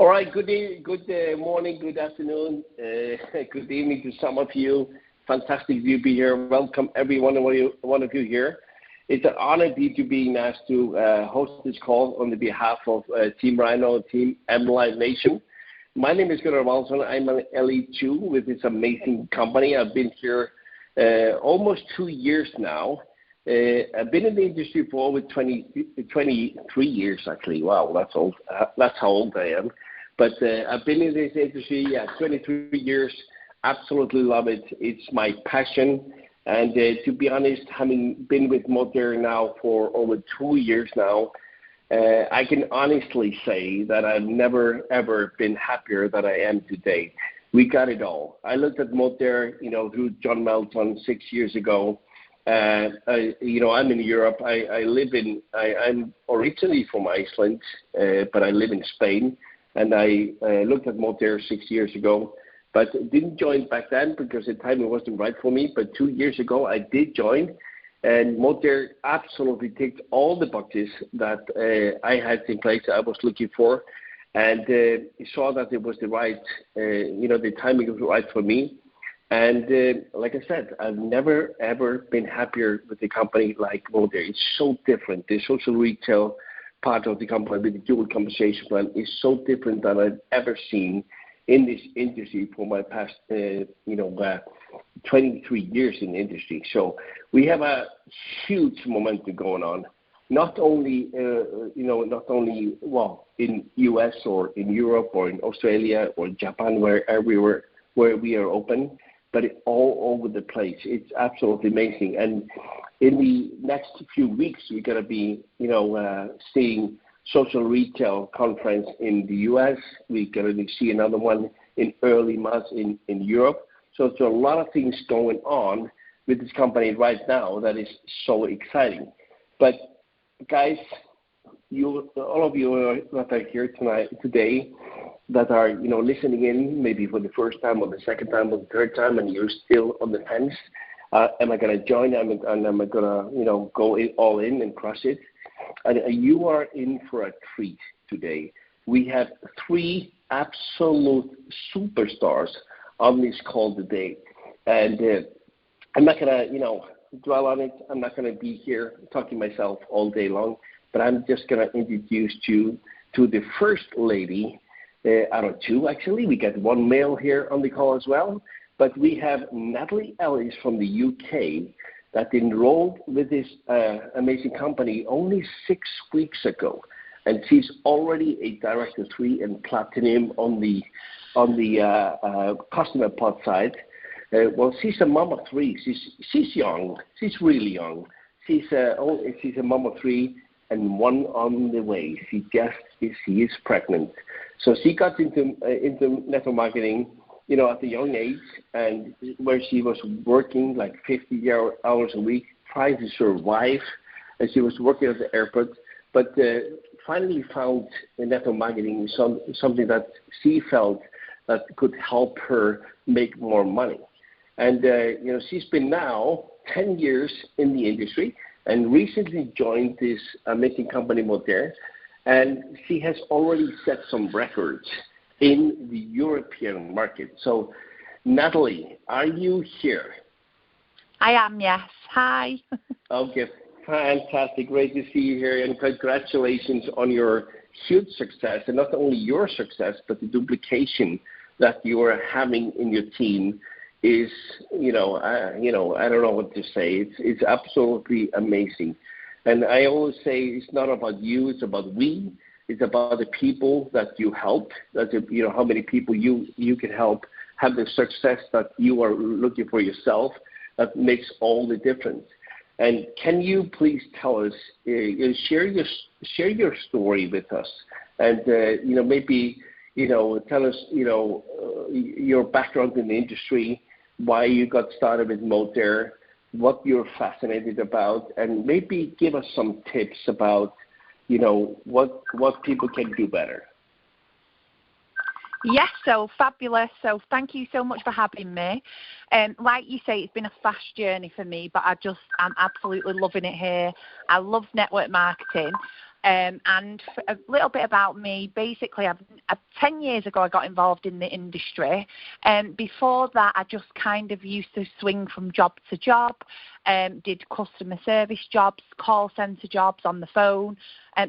All right, good morning, good afternoon, good evening to some of you. Fantastic to be here. Welcome every one of you here. It's an honor to being asked to host this call on the behalf of Team Rhino, Team MLive Nation. My name is Gunnar Valsson. I'm an LE2 with this amazing company. I've been here almost 2 years now. I've been in the industry for over 23 years, actually. Wow, that's old. That's how old I am. But I've been in this industry, 23 years. Absolutely love it. It's my passion. And to be honest, having been with Motor now for over 2 years now, I can honestly say that I've never, ever been happier than I am today. We got it all. I looked at Motor, through John Melton 6 years ago. I'm in Europe. I'm originally from Iceland, but I live in Spain. And I looked at Motor 6 years ago, but didn't join back then because the timing wasn't right for me. But 2 years ago, I did join. And Motor absolutely ticked all the boxes that I had in place I was looking for. And saw that it was the right, the timing was right for me. And like I said, I've never, ever been happier with the company like Motor. It's so different. The social retail part of the company with the dual compensation plan is so different than I've ever seen in this industry for my past, 23 years in the industry. So we have a huge momentum going on, not only in US or in Europe or in Australia or Japan, where we are open, but all over the place. It's absolutely amazing. And in the next few weeks, we're going to be, seeing social retail conference in the US. We're going to see another one in early March in Europe. So there's a lot of things going on with this company right now that is so exciting. But guys, all of you that are here today, that are listening in maybe for the first time or the second time or the third time, and you're still on the fence. Am I going to join? Am I going to go all in and crush it? And you are in for a treat today. We have 3 absolute superstars on this call today, and I'm not going to dwell on it. I'm not going to be here talking myself all day long, but I'm just going to introduce you to the first lady out of 2. Actually, we got 1 male here on the call as well. But we have Natalie Ellis from the UK that enrolled with this amazing company only 6 weeks ago, and she's already a Director 3 and Platinum on the customer pod side. Well, she's a mom of 3. She's young. She's really young. She's a mom of 3 and 1 on the way. She is pregnant. So she got into network marketing, at a young age, and where she was working like 50 hours a week, trying to survive, and she was working at the airport, but finally found network marketing something that she felt that could help her make more money. And, she's been now 10 years in the industry and recently joined this amazing company, Motor, and she has already set some records in the European market. So, Natalie, are you here? I am, yes. Hi. Okay, fantastic. Great to see you here, and congratulations on your huge success, and not only your success, but the duplication that you are having in your team is, I don't know what to say. It's absolutely amazing. And I always say it's not about you, it's about we. It's about the people that you help, how many people you can help have the success that you are looking for yourself. That makes all the difference. And can you please tell us, share your story with us, and maybe tell us your background in the industry, why you got started with Motor, what you're fascinated about, and maybe give us some tips about what people can do better. Yes, so fabulous. So thank you so much for having me. Like you say, it's been a fast journey for me, but I'm absolutely loving it here. I love network marketing. And a little bit about me, basically, 10 years ago I got involved in the industry. Before that, I just kind of used to swing from job to job, did customer service jobs, call centre jobs on the phone,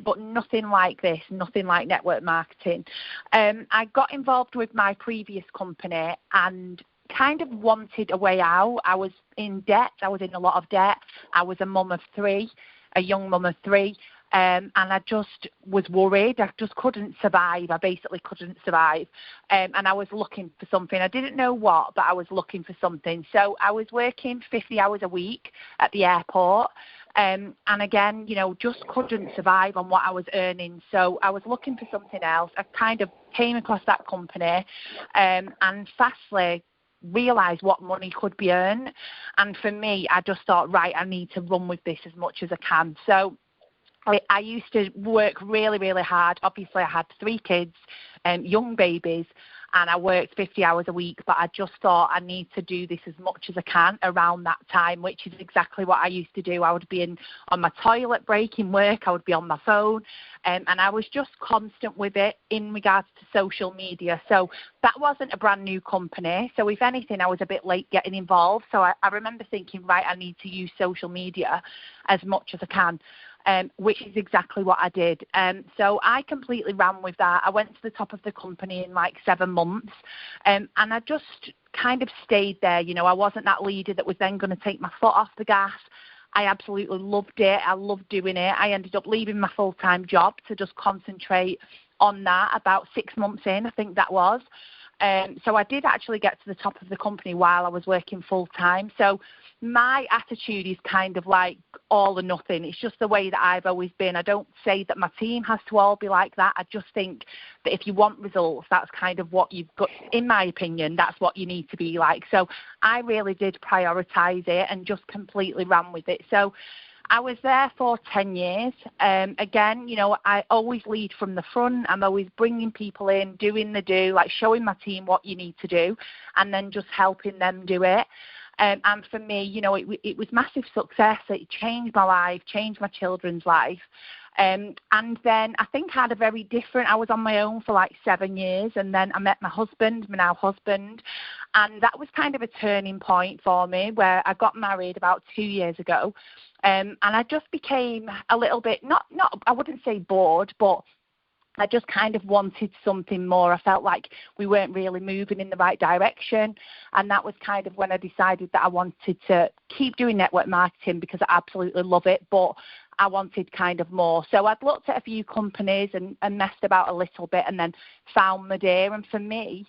but nothing like this, nothing like network marketing. I got involved with my previous company and kind of wanted a way out. I was in debt. I was in a lot of debt. I was a mum of three, a young mum of three. And I just was worried. I just couldn't survive. I basically couldn't survive. And I was looking for something. I didn't know what, but I was looking for something. So I was working 50 hours a week at the airport. And again, just couldn't survive on what I was earning. So I was looking for something else. I kind of came across that company and fastly realised what money could be earned. And for me, I just thought, right, I need to run with this as much as I can. So I used to work really, really hard. Obviously, I had 3 kids, young babies, and I worked 50 hours a week, but I just thought I need to do this as much as I can around that time, which is exactly what I used to do. I would be on my toilet break in work. I would be on my phone, and I was just constant with it in regards to social media. So that wasn't a brand new company. So if anything, I was a bit late getting involved. So I remember thinking, right, I need to use social media as much as I can. Which is exactly what I did. So I completely ran with that. I went to the top of the company in like 7 months, and I just kind of stayed there. I wasn't that leader that was then going to take my foot off the gas. I absolutely loved it. I loved doing it. I ended up leaving my full-time job to just concentrate on that about 6 months in, I think that was. So I did actually get to the top of the company while I was working full-time. So my attitude is kind of like all or nothing. It's just the way that I've always been. I don't say that my team has to all be like that. I just think that if you want results, that's kind of what you've got. In my opinion, that's what you need to be like. So I really did prioritise it and just completely ran with it. So I was there for 10 years. Again, I always lead from the front. I'm always bringing people in, doing the do, like showing my team what you need to do, and then just helping them do it. And for me, it was massive success. It changed my life, changed my children's life. And then I think I had a very different, I was on my own for like 7 years, and then I met my husband, my now husband, and that was kind of a turning point for me where I got married about 2 years ago. And I just became a little bit, not I wouldn't say bored, but I just kind of wanted something more. I felt like we weren't really moving in the right direction. And that was kind of when I decided that I wanted to keep doing network marketing because I absolutely love it, but I wanted kind of more. So I'd looked at a few companies and messed about a little bit and then found Madeira. And for me,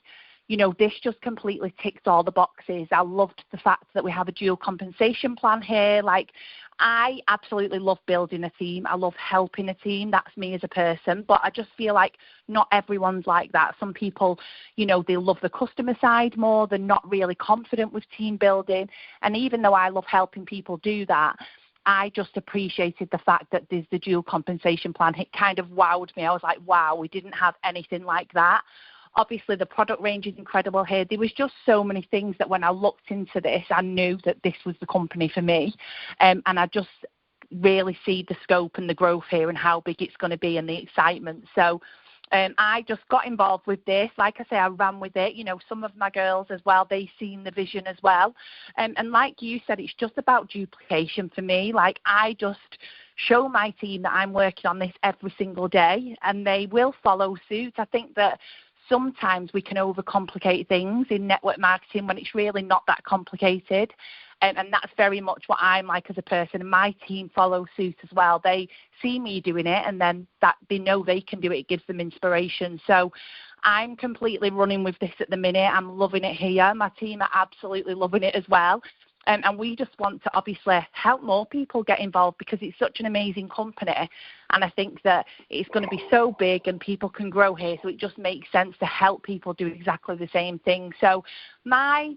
this just completely ticked all the boxes. I loved the fact that we have a dual compensation plan here. Like, I absolutely love building a team. I love helping a team. That's me as a person. But I just feel like not everyone's like that. Some people, they love the customer side more. They're not really confident with team building. And even though I love helping people do that, I just appreciated the fact that there's the dual compensation plan. It kind of wowed me. I was like, wow, we didn't have anything like that. Obviously, the product range is incredible here. There was just so many things that when I looked into this, I knew that this was the company for me. And I just really see the scope and the growth here and how big it's going to be and the excitement. So I just got involved with this. Like I say, I ran with it. Some of my girls as well, they seen the vision as well. And like you said, it's just about duplication for me. Like, I just show my team that I'm working on this every single day, and they will follow suit. I think that sometimes we can overcomplicate things in network marketing when it's really not that complicated. And that's very much what I'm like as a person. And my team follow suit as well. They see me doing it, and then that they know they can do it. It gives them inspiration. So I'm completely running with this at the minute. I'm loving it here. My team are absolutely loving it as well. And we just want to obviously help more people get involved because it's such an amazing company. And I think that it's going to be so big and people can grow here. So it just makes sense to help people do exactly the same thing. So my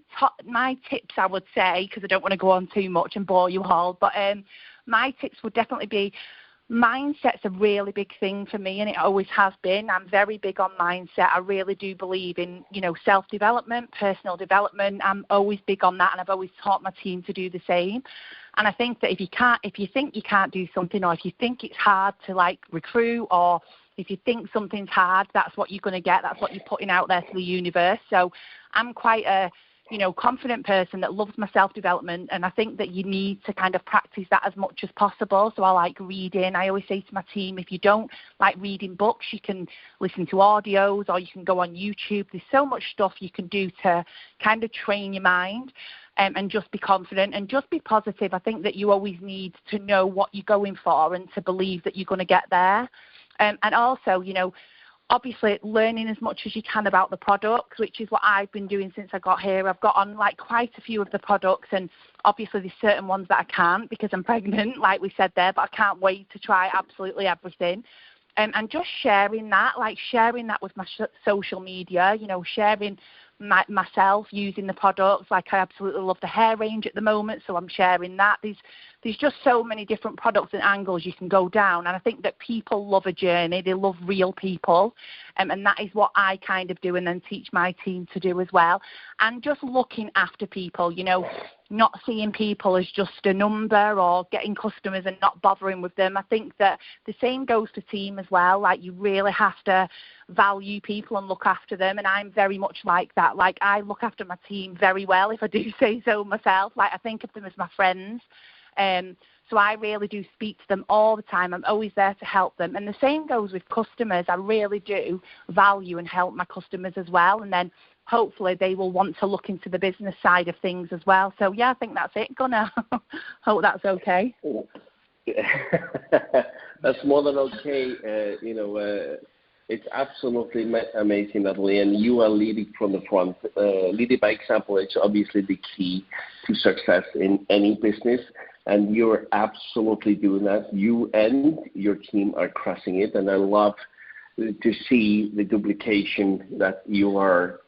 tips, I would say, because I don't want to go on too much and bore you all, but my tips would definitely be, mindset's a really big thing for me, and it always has been. I'm very big on mindset. I really do believe in, self-development, personal development. I'm always big on that, and I've always taught my team to do the same. And I think that if you think you can't do something, or if you think it's hard to like recruit, or if you think something's hard, that's what you're going to get. That's what you're putting out there to the universe. So I'm quite a confident person that loves my self-development, and I think that you need to kind of practice that as much as possible. So I like reading. I always say to my team, if you don't like reading books, you can listen to audios, or you can go on YouTube. There's so much stuff you can do to kind of train your mind, and just be confident and just be positive. I think that you always need to know what you're going for and to believe that you're going to get there. And also, obviously learning as much as you can about the products, which is what I've been doing since I got here. I've got on like quite a few of the products, and obviously there's certain ones that I can't because I'm pregnant, like we said there, but I can't wait to try absolutely everything. And just sharing that with my social media, sharing myself using the products. Like I absolutely love the hair range at the moment, so I'm sharing that. There's just so many different products and angles you can go down, and I think that people love a journey. They love real people, and that is what I kind of do and then teach my team to do as well. And just looking after people, not seeing people as just a number or getting customers and not bothering with them. I think that the same goes for team as well. Like you really have to value people and look after them, and I'm very much like that. Like I look after my team very well, if I do say so myself. Like I think of them as my friends. So I really do speak to them all the time. I'm always there to help them. And the same goes with customers. I really do value and help my customers as well. And then hopefully they will want to look into the business side of things as well. So, yeah, I think that's it, Gunnar. Hope that's okay. That's more than okay. It's absolutely amazing, Natalie, and you are leading from the front. Leading by example is obviously the key to success in any business, and you're absolutely doing that. You and your team are crushing it, and I love to see the duplication that you are,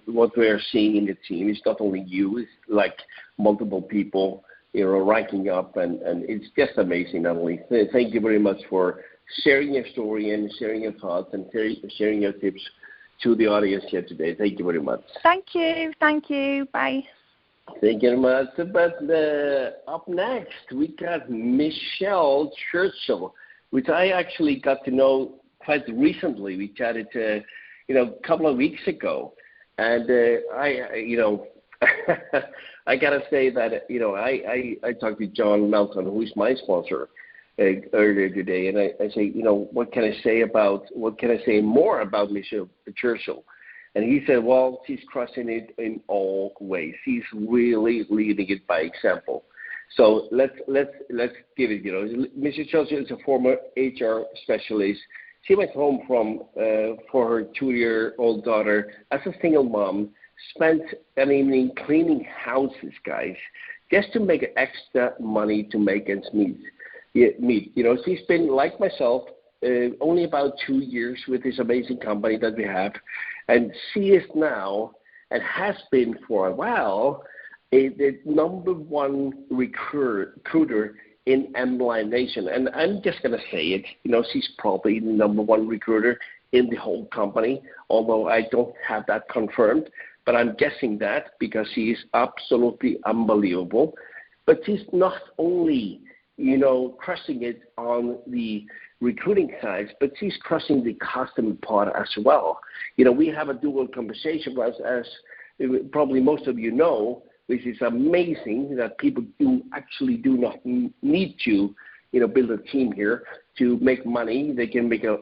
what we are seeing in the team. It's not only you, it's like multiple people, ranking up, and it's just amazing, Natalie. Thank you very much for sharing your story and sharing your thoughts and sharing your tips to the audience here today. Thank you very much. Thank you. Bye. Thank you very much. But up next, we got Michelle Churchill, which I actually got to know quite recently. We chatted, a couple of weeks ago, and I gotta say that I talked to John Melton, who is my sponsor, earlier today, and I say, what can I say more about Michelle Churchill? And he said, well, she's crushing it in all ways. She's really leading it by example. So let's give it. Mrs. Churchill is a former HR specialist. She went home for her 2-year-old daughter as a single mom. Spent an evening cleaning houses, guys, just to make extra money to make ends meet. She's been like myself, only about 2 years with this amazing company that we have, and she is now and has been for a while the number one recruiter in M-Line Nation. And I'm just going to say it, she's probably the number one recruiter in the whole company, although I don't have that confirmed. But I'm guessing that because she is absolutely unbelievable. But she's not only, crushing it on the recruiting side, but she's crushing the customer part as well. We have a dual compensation, as probably most of you know, which is amazing that people do not need to, build a team here to make money. They can make a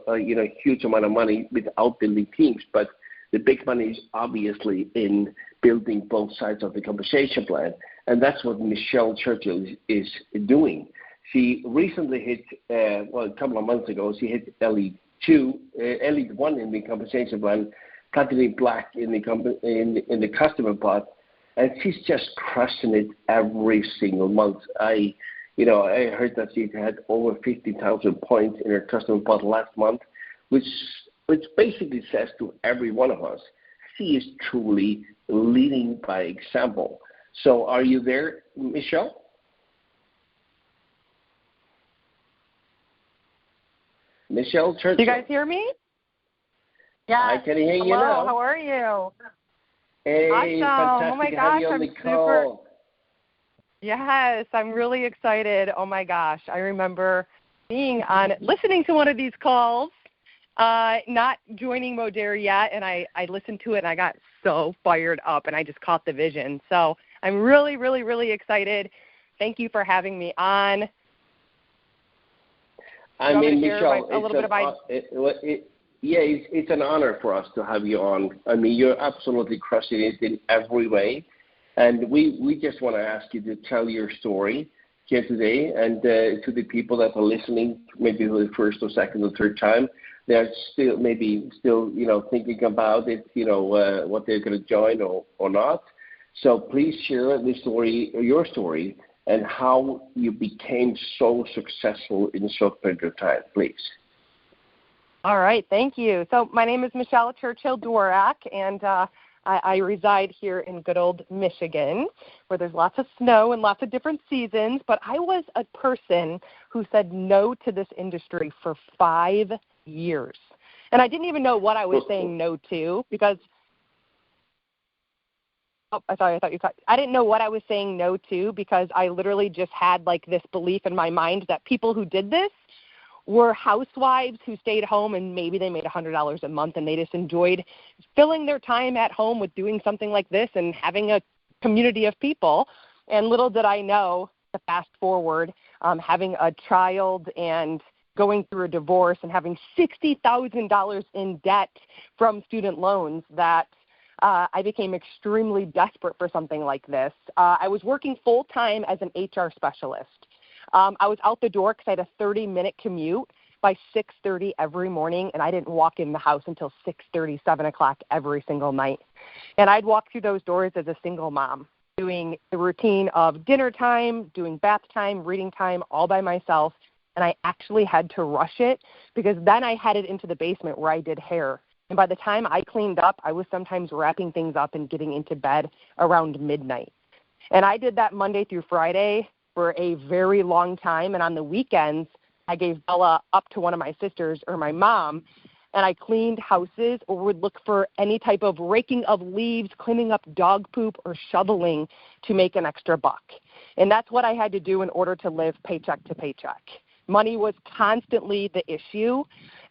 huge amount of money without building teams, but the big money is obviously in building both sides of the compensation plan, and that's what Michelle Churchill is doing. She recently hit, a couple of months ago, she hit Elite 1 in the compensation plan, Platinum Black in the customer part, and she's just crushing it every single month. I heard that she had over 50,000 points in her customer part last month, which basically says to every one of us, she is truly leading by example. So are you there, Michelle? Michelle Churchill. You guys hear me? Yeah. I can hear you now. How are you? Hey, awesome. fantastic Oh my to gosh, have you on I'm the call. Yes, I'm really excited. Oh my gosh, I remember listening to one of these calls, not joining Modere yet, and I listened to it and I got so fired up and I just caught the vision. So I'm really, really, really excited. Thank you for having me on. I mean, Michelle, it's an honor for us to have you on. I mean, you're absolutely crushing it in every way. And we just want to ask you to tell your story here today, and to the people that are listening, maybe for the first or second or third time, they're still thinking about it, what they're going to join or not. So please share the story, your story, and how you became so successful in a short period of time, please. All right, thank you. So my name is Michelle Churchill Dworack, and I reside here in good old Michigan, where there's lots of snow and lots of different seasons, but I was a person who said no to this industry for 5 years. And I didn't even know what I was saying no to because I didn't know what I was saying no to because I literally just had like this belief in my mind that people who did this were housewives who stayed home and maybe they made $100 a month and they just enjoyed filling their time at home with doing something like this and having a community of people. And little did I know, to fast forward, having a child and going through a divorce and having $60,000 in debt from student loans that I became extremely desperate for something like this. I was working full-time as an HR specialist. I was out the door because I had a 30-minute commute by 6:30 every morning, and I didn't walk in the house until 6:30, 7 o'clock every single night. And I'd walk through those doors as a single mom, doing the routine of dinner time, doing bath time, reading time, all by myself. And I actually had to rush it because then I headed into the basement where I did hair. And by the time I cleaned up, I was sometimes wrapping things up and getting into bed around midnight. And I did that Monday through Friday for a very long time, and on the weekends, I gave Bella up to one of my sisters or my mom, and I cleaned houses or would look for any type of raking of leaves, cleaning up dog poop, or shoveling to make an extra buck. And that's what I had to do in order to live paycheck to paycheck. Money was constantly the issue,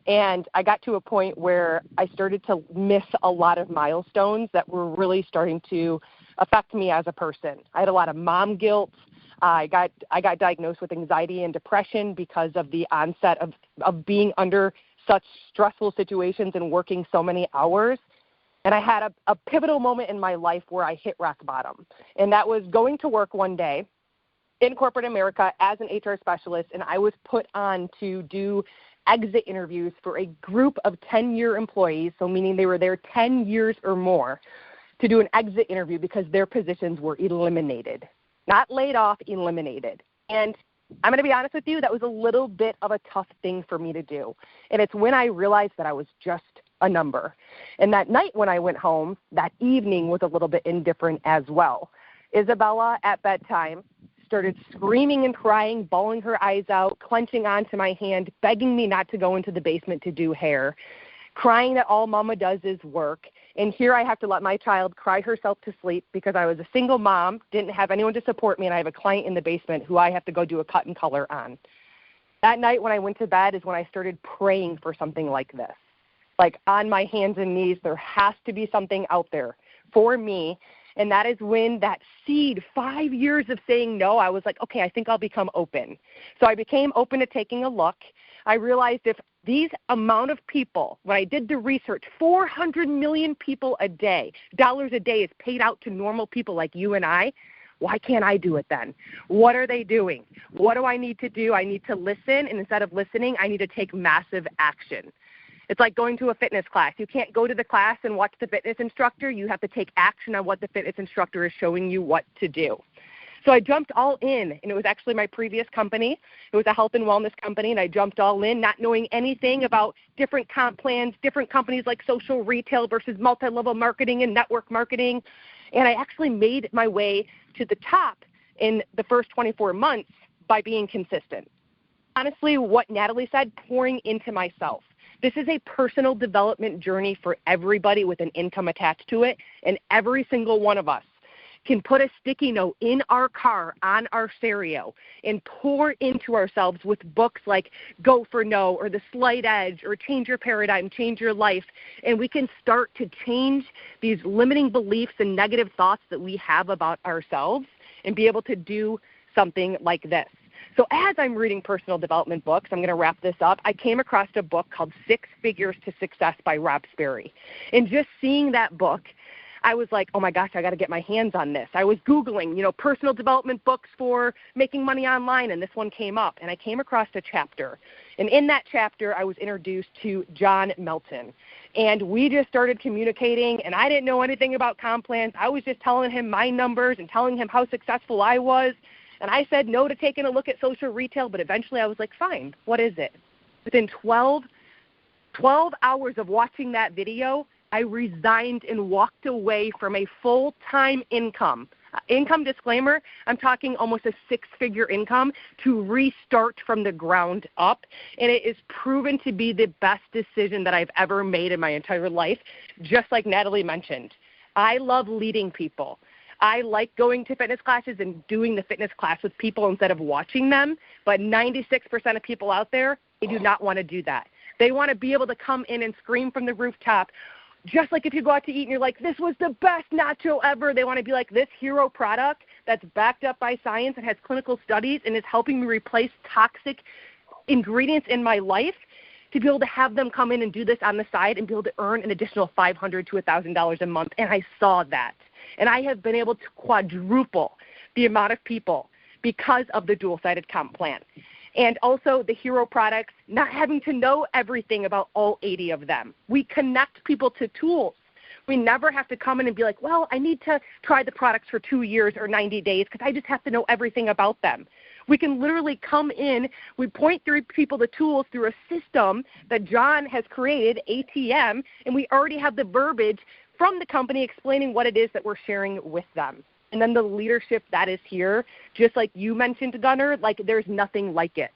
and I got to a point where I started to miss a lot of milestones that were really starting to affect me as a person. I had a lot of mom guilt. I got diagnosed with anxiety and depression because of the onset of being under such stressful situations and working so many hours. And I had a pivotal moment in my life where I hit rock bottom. And that was going to work one day in corporate America as an HR specialist, and I was put on to do exit interviews for a group of 10-year employees, so meaning they were there 10 years or more, to do an exit interview because their positions were eliminated. Not laid off, eliminated. And I'm going to be honest with you, that was a little bit of a tough thing for me to do. And it's when I realized that I was just a number. And that night when I went home, that evening was a little bit indifferent as well. Isabella, at bedtime, started screaming and crying, bawling her eyes out, clenching onto my hand, begging me not to go into the basement to do hair, crying that all mama does is work. And here I have to let my child cry herself to sleep because I was a single mom, didn't have anyone to support me, and I have a client in the basement who I have to go do a cut and color on. That night when I went to bed is when I started praying for something like this. Like on my hands and knees, there has to be something out there for me. And that is when that seed, 5 years of saying no, I was like, okay, I think I'll become open. So I became open to taking a look. I realized if these amount of people, when I did the research, 400 million people a day, dollars a day is paid out to normal people like you and I, why can't I do it then? What are they doing? What do I need to do? I need to listen, and instead of listening, I need to take massive action. It's like going to a fitness class. You can't go to the class and watch the fitness instructor. You have to take action on what the fitness instructor is showing you what to do. So I jumped all in, and it was actually my previous company. It was a health and wellness company, and I jumped all in, not knowing anything about different comp plans, different companies like social retail versus multi-level marketing and network marketing. And I actually made my way to the top in the first 24 months by being consistent. Honestly, what Natalie said, pouring into myself. This is a personal development journey for everybody with an income attached to it, and every single one of us can put a sticky note in our car on our stereo and pour into ourselves with books like Go for No or The Slight Edge or Change Your Paradigm, Change Your Life, and we can start to change these limiting beliefs and negative thoughts that we have about ourselves and be able to do something like this. So as I'm reading personal development books, I'm going to wrap this up, I came across a book called 6 Figures to Success by Rob Sperry. And just seeing that book, I was like, oh my gosh, I got to get my hands on this. I was Googling, personal development books for making money online, and this one came up. And I came across a chapter. And in that chapter, I was introduced to John Melton. And we just started communicating, and I didn't know anything about comp plans. I was just telling him my numbers and telling him how successful I was. And I said no to taking a look at social retail, but eventually I was like, fine, what is it? Within 12 hours of watching that video, I resigned and walked away from a full-time income. Income disclaimer, I'm talking almost a 6-figure income to restart from the ground up. And it is proven to be the best decision that I've ever made in my entire life, just like Natalie mentioned. I love leading people. I like going to fitness classes and doing the fitness class with people instead of watching them, but 96% of people out there, they do not want to do that. They want to be able to come in and scream from the rooftop, just like if you go out to eat and you're like, this was the best nacho ever. They want to be like, this hero product that's backed up by science and has clinical studies and is helping me replace toxic ingredients in my life, to be able to have them come in and do this on the side and be able to earn an additional $500 to $1,000 a month. And I saw that. And I have been able to quadruple the amount of people because of the dual-sided comp plan. And also the hero products, not having to know everything about all 80 of them. We connect people to tools. We never have to come in and be like, well, I need to try the products for 2 years or 90 days because I just have to know everything about them. We can literally come in, we point through people the tools through a system that John has created, ATM, and we already have the verbiage from the company explaining what it is that we're sharing with them. And then the leadership that is here, just like you mentioned, Gunnar, like there's nothing like it.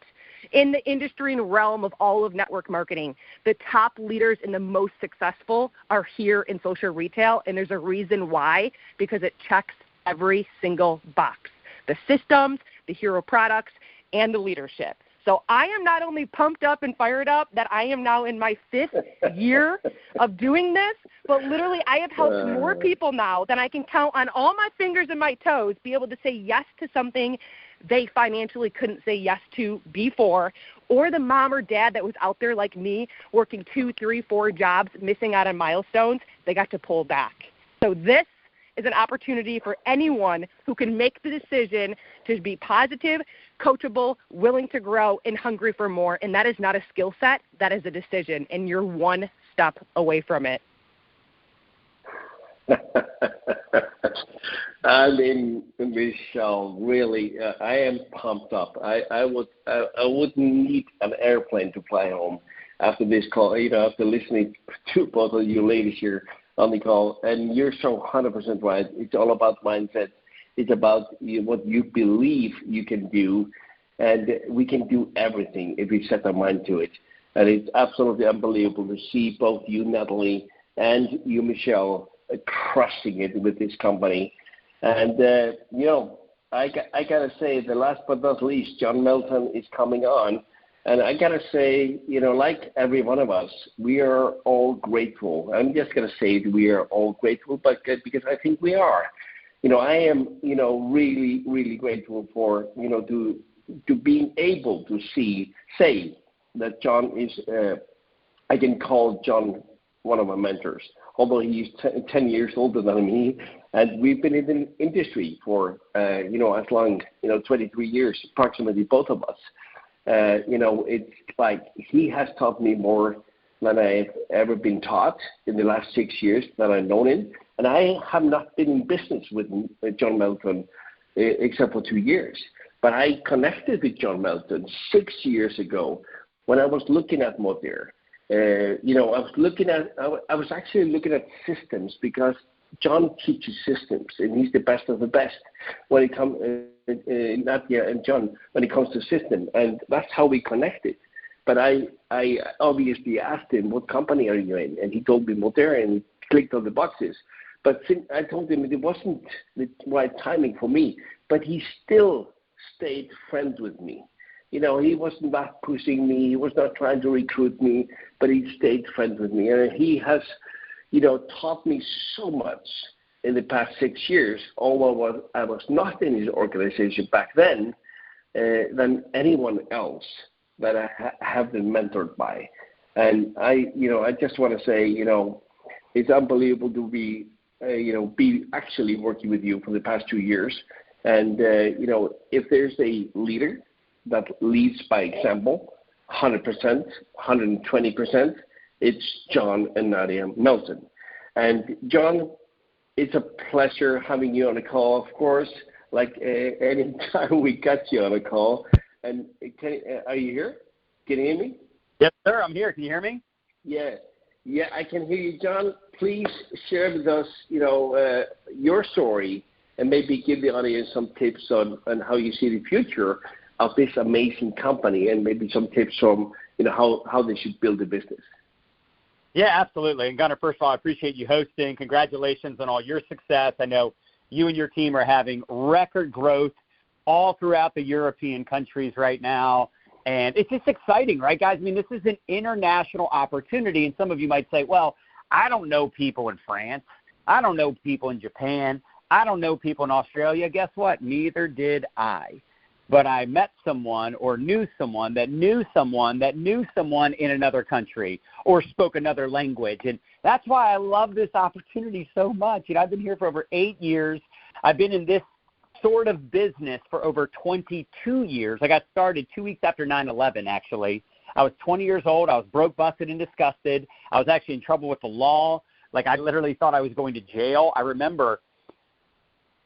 In the industry and realm of all of network marketing, the top leaders and the most successful are here in social retail, and there's a reason why, because it checks every single box. The systems, the hero products, and the leadership. So I am not only pumped up and fired up that I am now in my 5th year of doing this, but literally I have helped more people now than I can count on all my fingers and my toes be able to say yes to something they financially couldn't say yes to before, or the mom or dad that was out there like me working 2, 3, 4 jobs, missing out on milestones, they got to pull back. So this is an opportunity for anyone who can make the decision to be positive, coachable, willing to grow, and hungry for more. And that is not a skill set. That is a decision. And you're one step away from it. I mean, Michelle, really, I am pumped up. I wouldn't need an airplane to fly home after this call, after listening to both of you ladies here on the call. And you're so 100% right. It's all about mindset. It's about what you believe you can do, and we can do everything if we set our mind to it. And it's absolutely unbelievable to see both you, Natalie, and you, Michelle, crushing it with this company. And, I got to say, the last but not least, John Melton is coming on. And I got to say, like every one of us, we are all grateful. I'm just going to say that we are all grateful, but because I think we are. I am, really, really grateful for, to being able to say that John is, I can call John one of my mentors, although he's 10 years older than me. And we've been in the industry for, as long, 23 years, approximately, both of us. It's like he has taught me more than I've ever been taught in the last 6 years that I've known him. And I have not been in business with John Melton except for 2 years. But I connected with John Melton 6 years ago when I was looking at Modern. I was actually looking at systems because John teaches systems, and he's the best of the best when it comes, Nadia and John, when it comes to system, and that's how we connected. But I obviously asked him, what company are you in? And he told me Modern, and he clicked on the boxes. But I told him it wasn't the right timing for me. But he still stayed friends with me. You know, he wasn't not pushing me. He was not trying to recruit me, but he stayed friends with me. And he has, you know, taught me so much in the past 6 years, although I was not in his organization back then, than anyone else that I have been mentored by. And I just want to say, you know, it's unbelievable to be actually working with you for the past 2 years. And, you know, if there's a leader that leads by example, 100%, 120%, it's John and Nadia Melton. And John, it's a pleasure having you on the call, of course, like any time we got you on a call. And are you here? Can you hear me? Yes, sir, I'm here. Can you hear me? Yeah, I can hear you, John. Please share with us, you know, your story and maybe give the audience some tips on how you see the future of this amazing company and maybe some tips from, you know, how they should build a business. Yeah, absolutely. And Gunnar, first of all, I appreciate you hosting. Congratulations on all your success. I know you and your team are having record growth all throughout the European countries right now. And it's just exciting, right, guys? I mean, this is an international opportunity. And some of you might say, well, I don't know people in France. I don't know people in Japan. I don't know people in Australia. Guess what? Neither did I. But I met someone or knew someone that knew someone that knew someone in another country or spoke another language. And that's why I love this opportunity so much. You know, I've been here for over 8 years. I've been in this sort of business for over 22 years. I got started 2 weeks after 9/11, actually. I was 20 years old. I was broke, busted, and disgusted. I was actually in trouble with the law. Like, I literally thought I was going to jail. I remember,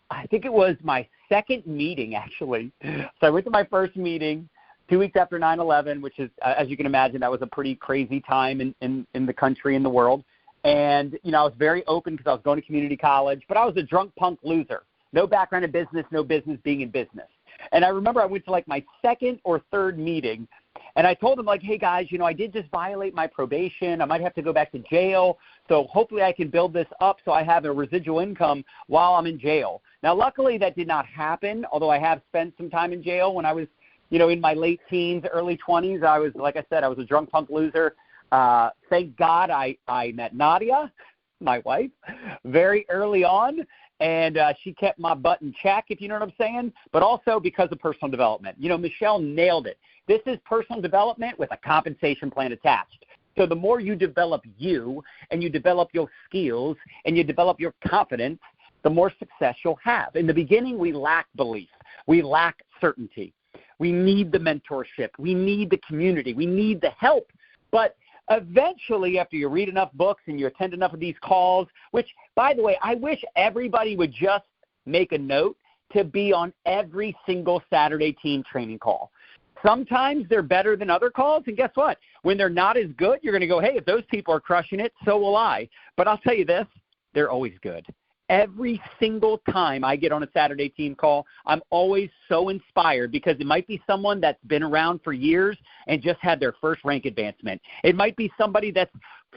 I think it was my second meeting, actually. So I went to my first meeting 2 weeks after 9/11, which is, as you can imagine, that was a pretty crazy time in the country and the world. And, you know, I was very open because I was going to community college, but I was a drunk punk loser. No background in business, no business being in business. And I remember I went to like my second or third meeting, and I told them, like, hey, guys, you know, I did just violate my probation. I might have to go back to jail. So hopefully I can build this up so I have a residual income while I'm in jail. Now, luckily that did not happen, although I have spent some time in jail when I was, you know, in my late teens, early 20s. I was, like I said, I was a drunk punk loser. Thank God I met Nadia, my wife, very early on. And she kept my butt in check, if you know what I'm saying, but also because of personal development. You know, Michelle nailed it. This is personal development with a compensation plan attached. So the more you develop you and you develop your skills and you develop your confidence, the more success you'll have. In the beginning, we lack belief. We lack certainty. We need the mentorship. We need the community. We need the help. But eventually, after you read enough books and you attend enough of these calls, which, by the way, I wish everybody would just make a note to be on every single Saturday team training call. Sometimes they're better than other calls, and guess what? When they're not as good, you're going to go, hey, if those people are crushing it, so will I. But I'll tell you this, they're always good. Every single time I get on a Saturday team call, I'm always so inspired because it might be someone that's been around for years and just had their first rank advancement. It might be somebody that's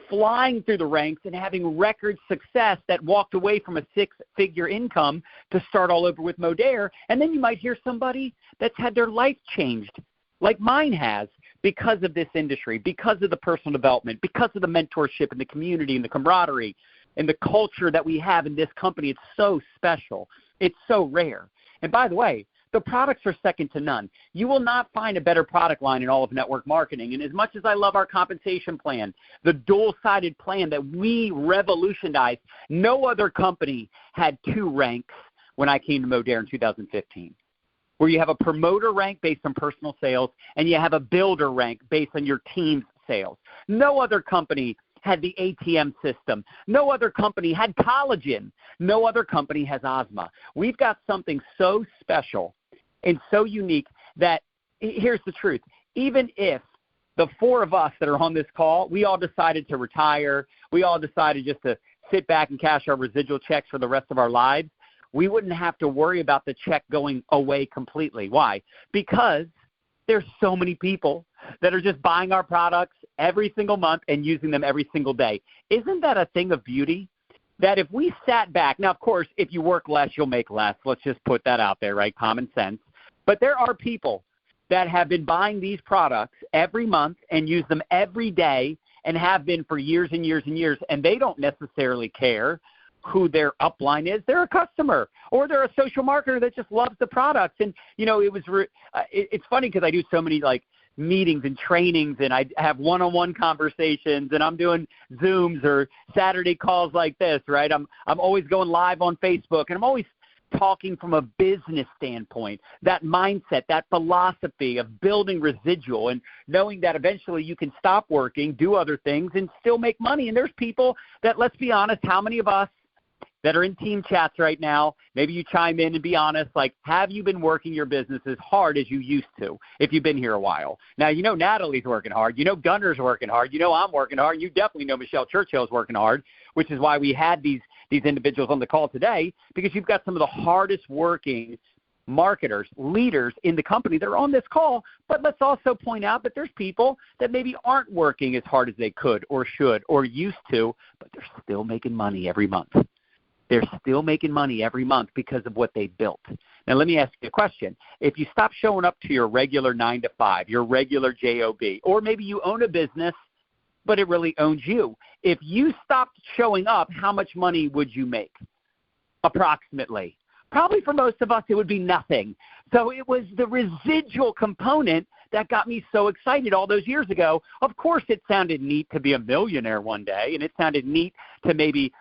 flying through the ranks and having record success that walked away from a six-figure income to start all over with Modere. And then you might hear somebody that's had their life changed, like mine has, because of this industry, because of the personal development, because of the mentorship and the community and the camaraderie and the culture that we have in this company. It's so special. It's so rare. And by the way, the products are second to none. You will not find a better product line in all of network marketing. And as much as I love our compensation plan, the dual-sided plan that we revolutionized, no other company had 2 ranks when I came to Modere in 2015, where you have a promoter rank based on personal sales and you have a builder rank based on your team's sales. No other company had the ATM system. No other company had collagen. No other company has Ozma. We've got something so special and so unique that, here's the truth, even if the 4 of us that are on this call, we all decided to retire, we all decided just to sit back and cash our residual checks for the rest of our lives, we wouldn't have to worry about the check going away completely. Why? Because there's so many people that are just buying our products every single month and using them every single day. Isn't that a thing of beauty? that if we sat back, now, of course, if you work less, you'll make less. Let's just put that out there, right? Common sense. But there are people that have been buying these products every month and use them every day and have been for years and years and years, and they don't necessarily care who their upline is. They're a customer, or they're a social marketer that just loves the products. And, it's funny because I do so many, meetings and trainings, and I have one-on-one conversations, and I'm doing Zooms or Saturday calls like this, right? I'm always going live on Facebook, and I'm always talking from a business standpoint, that mindset, that philosophy of building residual and knowing that eventually you can stop working, do other things, and still make money. And there's people that, let's be honest, how many of us that are in team chats right now, maybe you chime in and be honest, have you been working your business as hard as you used to if you've been here a while? Now, Natalie's working hard. Gunnar's working hard. I'm working hard. You definitely know Michelle Churchill's working hard, which is why we had these individuals on the call today, because you've got some of the hardest working marketers, leaders in the company that are on this call. But let's also point out that there's people that maybe aren't working as hard as they could or should or used to, but they're still making money every month. They're still making money every month because of what they built. Now, let me ask you a question. If you stop showing up to your regular 9 to 5, your regular job, or maybe you own a business, but it really owns you. If you stopped showing up, how much money would you make? Approximately. Probably for most of us, it would be nothing. So it was the residual component that got me so excited all those years ago. Of course, it sounded neat to be a millionaire one day, and it sounded neat to maybe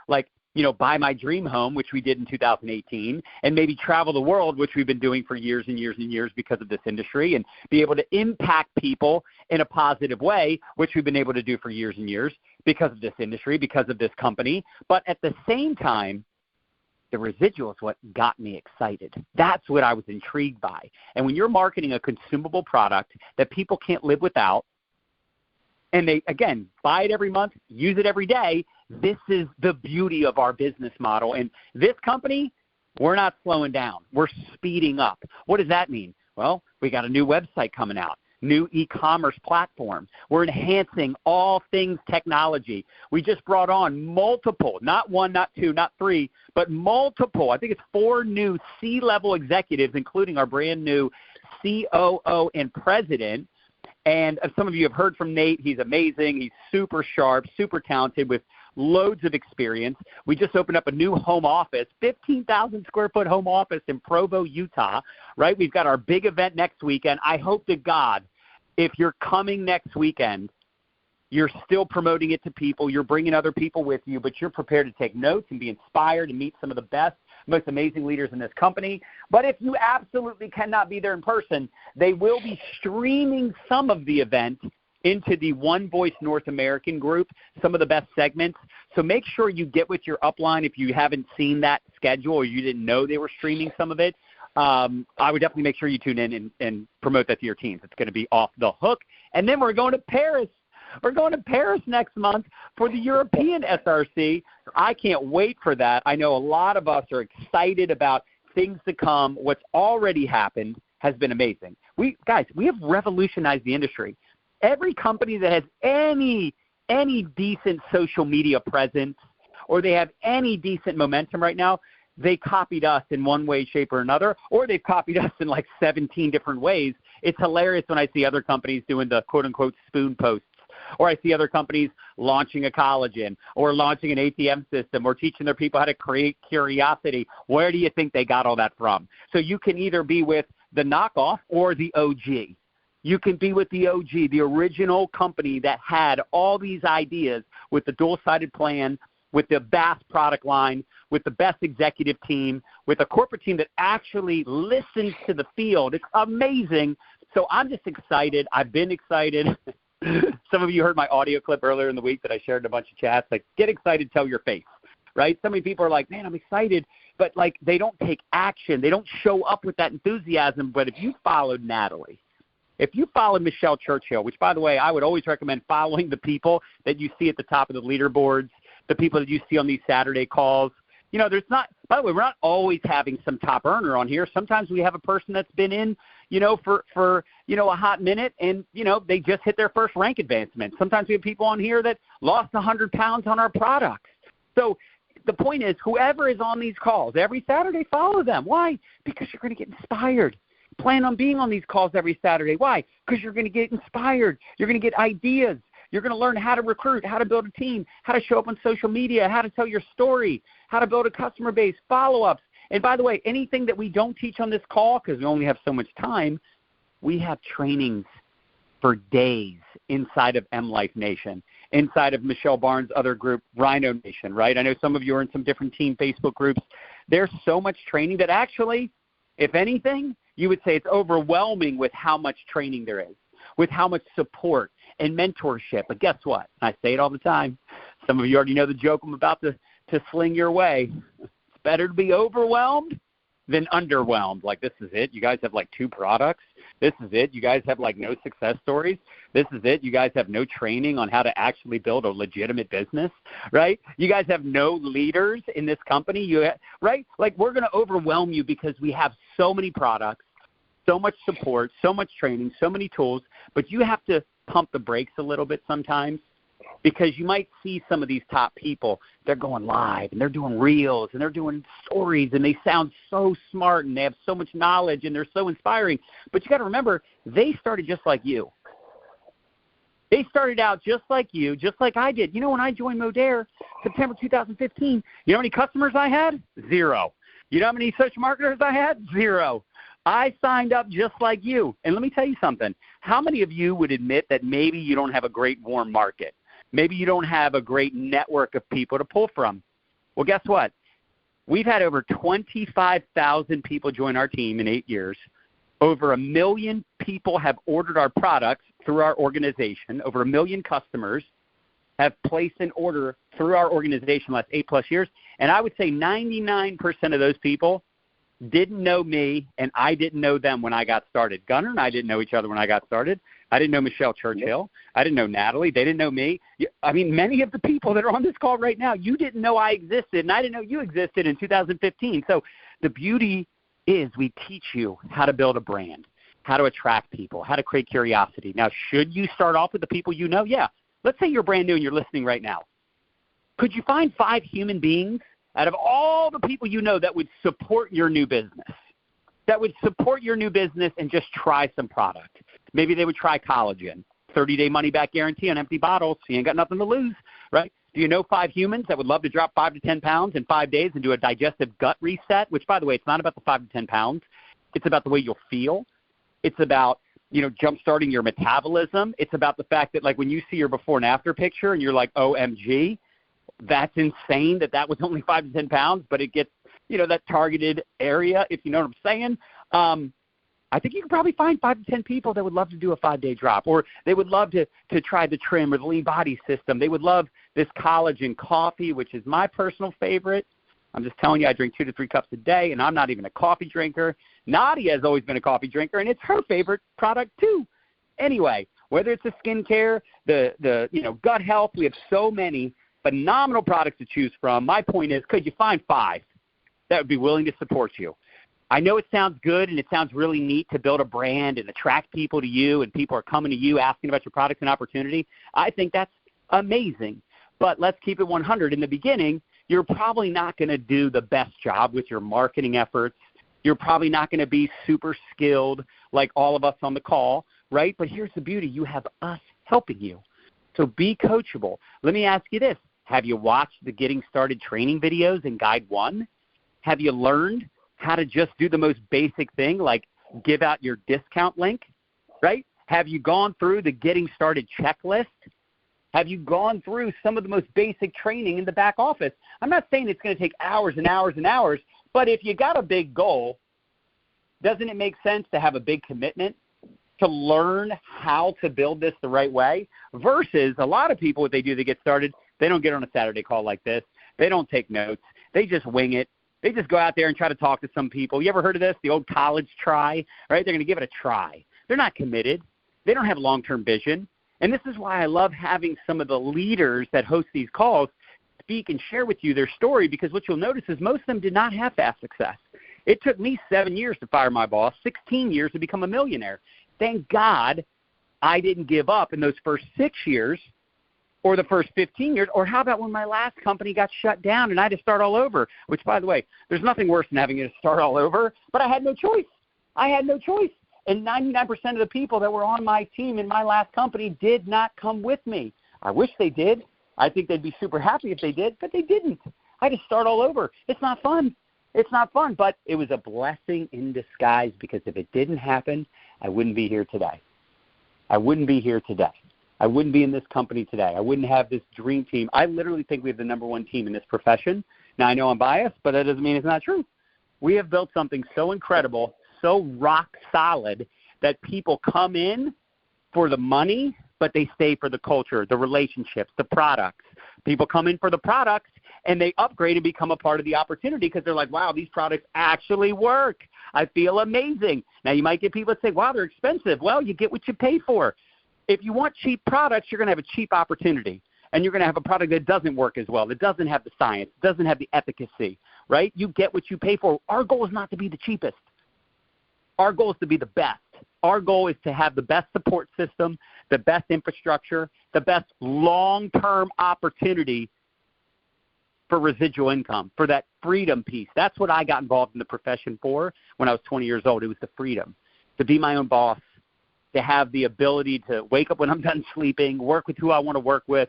buy my dream home, which we did in 2018, and maybe travel the world, which we've been doing for years and years and years because of this industry, and be able to impact people in a positive way, which we've been able to do for years and years because of this industry, because of this company. But at the same time, the residual is what got me excited. That's what I was intrigued by. And when you're marketing a consumable product that people can't live without, and they, again, buy it every month, use it every day, this is the beauty of our business model. And this company, we're not slowing down. We're speeding up. What does that mean? Well, we got a new website coming out, new e-commerce platform. We're enhancing all things technology. We just brought on multiple, not one, not two, not three, but multiple. I think it's 4 new C-level executives, including our brand new COO and president. And some of you have heard from Nate. He's amazing. He's super sharp, super talented with loads of experience. We just opened up a new home office, 15,000 square foot home office in Provo, Utah, right? We've got our big event next weekend. I hope to God, if you're coming next weekend, you're still promoting it to people. You're bringing other people with you, but you're prepared to take notes and be inspired and meet some of the best, most amazing leaders in this company. But if you absolutely cannot be there in person, they will be streaming some of the event into the One Voice North American group, some of the best segments. So make sure you get with your upline if you haven't seen that schedule or you didn't know they were streaming some of it. I would definitely make sure you tune in and promote that to your teams. It's going to be off the hook. And then we're going to Paris. We're going to Paris next month for the European SRC. I can't wait for that. I know a lot of us are excited about things to come. What's already happened has been amazing. We have revolutionized the industry. Every company that has any decent social media presence or they have any decent momentum right now, they copied us in one way, shape, or another, or they've copied us in 17 different ways. It's hilarious when I see other companies doing the quote-unquote spoon posts, or I see other companies launching a collagen or launching an ATM system or teaching their people how to create curiosity. Where do you think they got all that from? So you can either be with the knockoff or the OG. You can be with the OG, the original company that had all these ideas with the dual-sided plan, with the Bass product line, with the best executive team, with a corporate team that actually listens to the field. It's amazing. So I'm just excited. I've been excited. Some of you heard my audio clip earlier in the week that I shared in a bunch of chats. Get excited, tell your face, right? So many people are like, man, I'm excited, but they don't take action. They don't show up with that enthusiasm. But if you followed Natalie, if you followed Michelle Churchill, which, by the way, I would always recommend following the people that you see at the top of the leaderboards, the people that you see on these Saturday calls. There's not – by the way, we're not always having some top earner on here. Sometimes we have a person that's been in, for a hot minute and, they just hit their first rank advancement. Sometimes we have people on here that lost 100 pounds on our products. So the point is, whoever is on these calls every Saturday, follow them. Why? Because you're going to get inspired. Plan on being on these calls every Saturday. Why? Because you're going to get inspired. You're going to get ideas. You're going to learn how to recruit, how to build a team, how to show up on social media, how to tell your story, how to build a customer base, follow-ups. And by the way, anything that we don't teach on this call, because we only have so much time, we have trainings for days inside of M Life Nation, inside of Michelle Barnes' other group, Rhino Nation, right? I know some of you are in some different team Facebook groups. There's so much training that actually, if anything, you would say it's overwhelming with how much training there is, with how much support and mentorship. But guess what? I say it all the time. Some of you already know the joke I'm about to sling your way. It's better to be overwhelmed than underwhelmed. Like, this is it. You guys have like 2 products. This is it. You guys have like no success stories. This is it. You guys have no training on how to actually build a legitimate business, right? You guys have no leaders in this company, right? Like, we're going to overwhelm you because we have so many products, so much support, so much training, so many tools, but you have to pump the brakes a little bit sometimes, because you might see some of these top people, they're going live and they're doing reels and they're doing stories and they sound so smart and they have so much knowledge and they're so inspiring. But you got to remember, they started just like you. They started out just like you, just like I did. You know, when I joined Modere, September 2015, you know how many customers I had? 0. You know how many social marketers I had? 0. I signed up just like you. And let me tell you something. How many of you would admit that maybe you don't have a great warm market? Maybe you don't have a great network of people to pull from. Well, guess what? We've had over 25,000 people join our team in 8 years. Over 1 million people have ordered our products through our organization. Over 1 million customers have placed an order through our organization the last 8+ years. And I would say 99% of those people didn't know me, and I didn't know them when I got started. Gunnar and I didn't know each other when I got started. I didn't know Michelle Churchill. I didn't know Natalie. They didn't know me. I mean, many of the people that are on this call right now, you didn't know I existed, and I didn't know you existed in 2015. So the beauty is we teach you how to build a brand, how to attract people, how to create curiosity. Now, should you start off with the people you know? Yeah. Let's say you're brand new and you're listening right now. Could you find 5 human beings out of all the people you know that would support your new business, that would support your new business and just try some product? Maybe they would try collagen, 30-day money-back guarantee on empty bottles, so you ain't got nothing to lose, right? Do you know 5 humans that would love to drop 5 to 10 pounds in 5 days and do a digestive gut reset, which, by the way, it's not about the 5 to 10 pounds. It's about the way you'll feel. It's about, jump-starting your metabolism. It's about the fact that, like, when you see your before and after picture and you're like, OMG, that's insane that was only 5 to 10 pounds, but it gets, that targeted area, if you know what I'm saying. I think you can probably find 5 to 10 people that would love to do a 5-day drop, or they would love to try the trim or the lean body system. They would love this collagen coffee, which is my personal favorite. I'm just telling you, I drink 2 to 3 cups a day, and I'm not even a coffee drinker. Nadia has always been a coffee drinker, and it's her favorite product too. Anyway, whether it's the skincare, the gut health, we have so many phenomenal products to choose from. My point is, could you find 5 that would be willing to support you? I know it sounds good and it sounds really neat to build a brand and attract people to you, and people are coming to you asking about your products and opportunity. I think that's amazing. But let's keep it 100. In the beginning, you're probably not going to do the best job with your marketing efforts. You're probably not going to be super skilled like all of us on the call, right? But here's the beauty. You have us helping you. So be coachable. Let me ask you this. Have you watched the Getting Started training videos in Guide 1? Have you learned how to just do the most basic thing, like give out your discount link, right? Have you gone through the Getting Started checklist? Have you gone through some of the most basic training in the back office? I'm not saying it's going to take hours and hours and hours, but if you got a big goal, doesn't it make sense to have a big commitment to learn how to build this the right way? Versus a lot of people, what they do to get started, they don't get on a Saturday call like this. They don't take notes. They just wing it. They just go out there and try to talk to some people. You ever heard of this? The old college try, right? They're going to give it a try. They're not committed. They don't have long-term vision. And this is why I love having some of the leaders that host these calls speak and share with you their story, because what you'll notice is most of them did not have fast success. It took me 7 years to fire my boss, 16 years to become a millionaire. Thank God I didn't give up in those first 6 years or the first 15 years, or how about when my last company got shut down and I had to start all over, which, by the way, there's nothing worse than having to start all over, but I had no choice. And 99% of the people that were on my team in my last company did not come with me. I wish they did. I think they'd be super happy if they did, but they didn't. I had to start all over. It's not fun. But it was a blessing in disguise, because if it didn't happen, I wouldn't be here today. I wouldn't be in this company today. I wouldn't have this dream team. I literally think we have the number one team in this profession. Now, I know I'm biased, but that doesn't mean it's not true. We have built something so incredible, so rock solid, that people come in for the money, but they stay for the culture, the relationships, the products. People come in for the products, and they upgrade and become a part of the opportunity because they're like, wow, these products actually work. I feel amazing. Now, you might get people that say, wow, they're expensive. Well, you get what you pay for. If you want cheap products, you're going to have a cheap opportunity, and you're going to have a product that doesn't work as well, that doesn't have the science, doesn't have the efficacy, right? You get what you pay for. Our goal is not to be the cheapest. Our goal is to be the best. Our goal is to have the best support system, the best infrastructure, the best long-term opportunity for residual income, for that freedom piece. That's what I got involved in the profession for when I was 20 years old. It was the freedom, to be my own boss, to have the ability to wake up when I'm done sleeping, work with who I want to work with,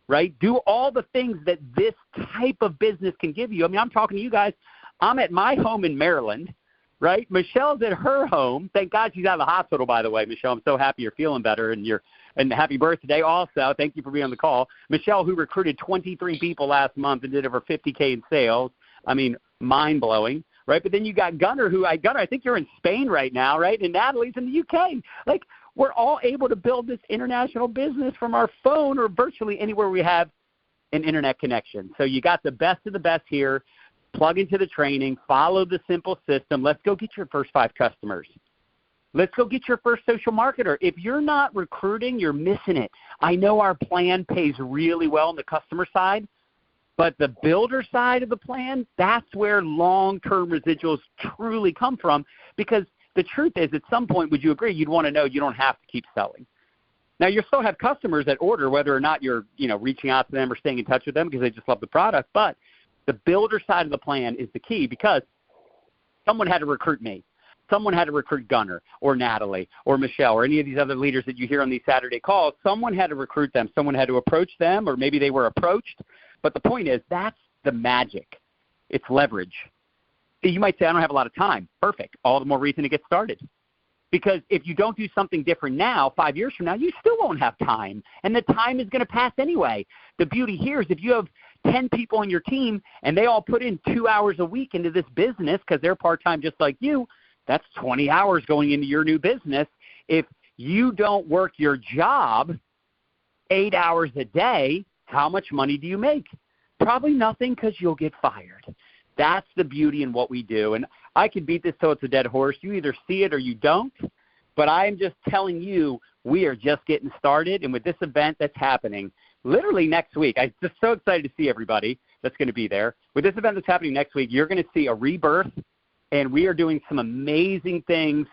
right? Do all the things that this type of business can give you. I mean, I'm talking to you guys. I'm at my home in Maryland, right? Michelle's at her home. Thank God she's out of the hospital, by the way, Michelle. I'm so happy you're feeling better, and happy birthday also. Thank you for being on the call. Michelle, who recruited 23 people last month and did over $50K in sales. I mean, mind-blowing, right? But then you got Gunnar, Gunnar, I think you're in Spain right now, right? And Natalie's in the UK. Like, we're all able to build this international business from our phone or virtually anywhere we have an internet connection. So you got the best of the best here. Plug into the training. Follow the simple system. Let's go get your first 5 customers. Let's go get your first social marketer. If you're not recruiting, you're missing it. I know our plan pays really well on the customer side, but the builder side of the plan, that's where long-term residuals truly come from, because the truth is, at some point, would you agree, you'd want to know you don't have to keep selling. Now, you still have customers that order, whether or not you're reaching out to them or staying in touch with them because they just love the product, but the builder side of the plan is the key, because someone had to recruit me. Someone had to recruit Gunnar or Natalie or Michelle or any of these other leaders that you hear on these Saturday calls. Someone had to recruit them. Someone had to approach them, or maybe they were approached. But the point is, that's the magic. It's leverage. You might say, I don't have a lot of time. Perfect. All the more reason to get started. Because if you don't do something different now, 5 years from now, you still won't have time. And the time is going to pass anyway. The beauty here is if you have 10 people on your team and they all put in 2 hours a week into this business because they're part-time just like you, that's 20 hours going into your new business. If you don't work your job 8 hours a day, how much money do you make? Probably nothing, because you'll get fired. That's the beauty in what we do. And I could beat this till it's a dead horse. You either see it or you don't. But I'm just telling you, we are just getting started. And with this event that's happening literally next week, I'm just so excited to see everybody that's going to be there. With this event that's happening next week, you're going to see a rebirth. And we are doing some amazing things,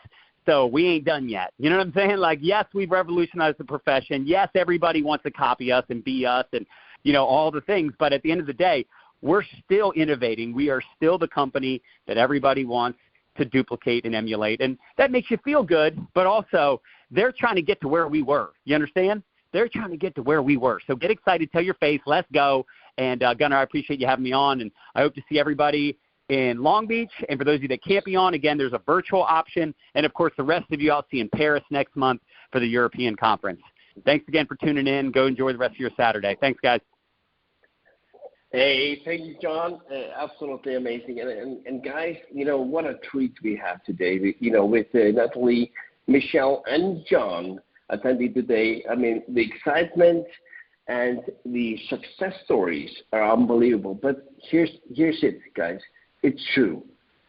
so we ain't done yet. You know what I'm saying? Like, yes, we've revolutionized the profession. Yes, everybody wants to copy us and be us and, all the things. But at the end of the day, we're still innovating. We are still the company that everybody wants to duplicate and emulate. And that makes you feel good, but also they're trying to get to where we were. You understand? They're trying to get to where we were. So get excited. Tell your face. Let's go. And, Gunnar, I appreciate you having me on, and I hope to see everybody in Long Beach. And for those of you that can't be on, again, there's a virtual option. And, of course, the rest of you I'll see in Paris next month for the European conference. Thanks again for tuning in. Go enjoy the rest of your Saturday. Thanks, guys. Hey, thank you, John. Absolutely amazing. And guys, what a treat we have today. With Natalie, Michelle, and John attending today. I mean, the excitement and the success stories are unbelievable. But here's it, guys. It's true.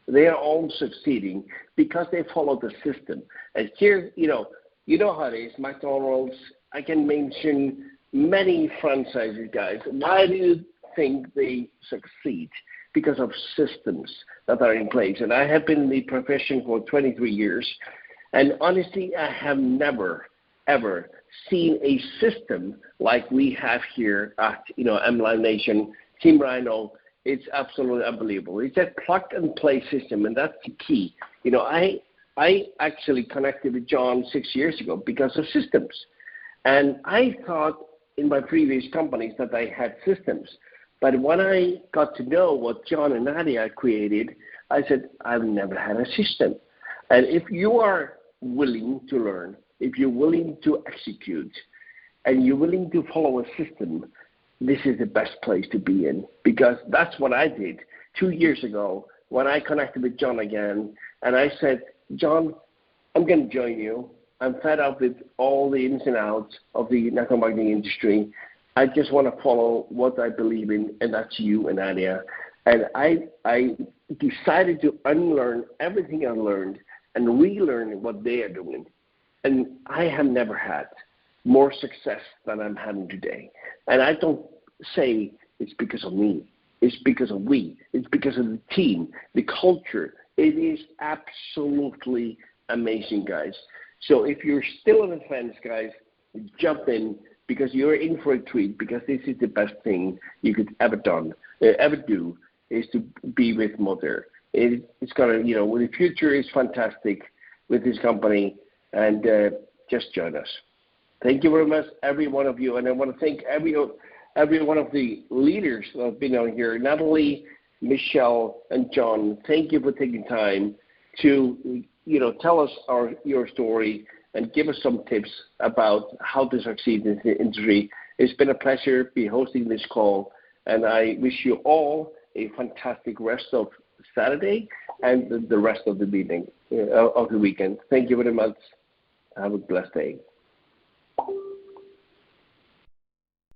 They are all succeeding because they follow the system. And here, you know how it is. McDonald's, I can mention many franchises, guys. Why do you think they succeed? Because of systems that are in place. And I have been in the profession for 23 years. And honestly, I have never, ever seen a system like we have here at, M-Line Nation, Team Rhino. It's absolutely unbelievable. It's a plug-and-play system, and that's the key. I actually connected with John 6 years ago because of systems. And I thought in my previous companies that I had systems. But when I got to know what John and Nadia created, I said, I've never had a system. And if you are willing to learn, if you're willing to execute, and you're willing to follow a system, this is the best place to be in, because that's what I did 2 years ago when I connected with John again, and I said, John, I'm going to join you. I'm fed up with all the ins and outs of the network marketing industry. I just want to follow what I believe in, and that's you and Nadia. And I decided to unlearn everything I learned and relearn what they are doing. And I have never had more success than I'm having today. And I don't say it's because of me. It's because of we. It's because of the team, the culture. It is absolutely amazing, guys. So if you're still on the fence, guys, jump in, because you're in for a treat, because this is the best thing you could ever do, is to be with Mother. It's going to, the future is fantastic with this company, and just join us. Thank you very much, every one of you. And I want to thank every one of the leaders that have been on here, Natalie, Michelle, and John. Thank you for taking time to, tell us your story and give us some tips about how to succeed in the industry. It's been a pleasure be hosting this call, and I wish you all a fantastic rest of Saturday and the rest of the meeting of the weekend. Thank you very much. Have a blessed day.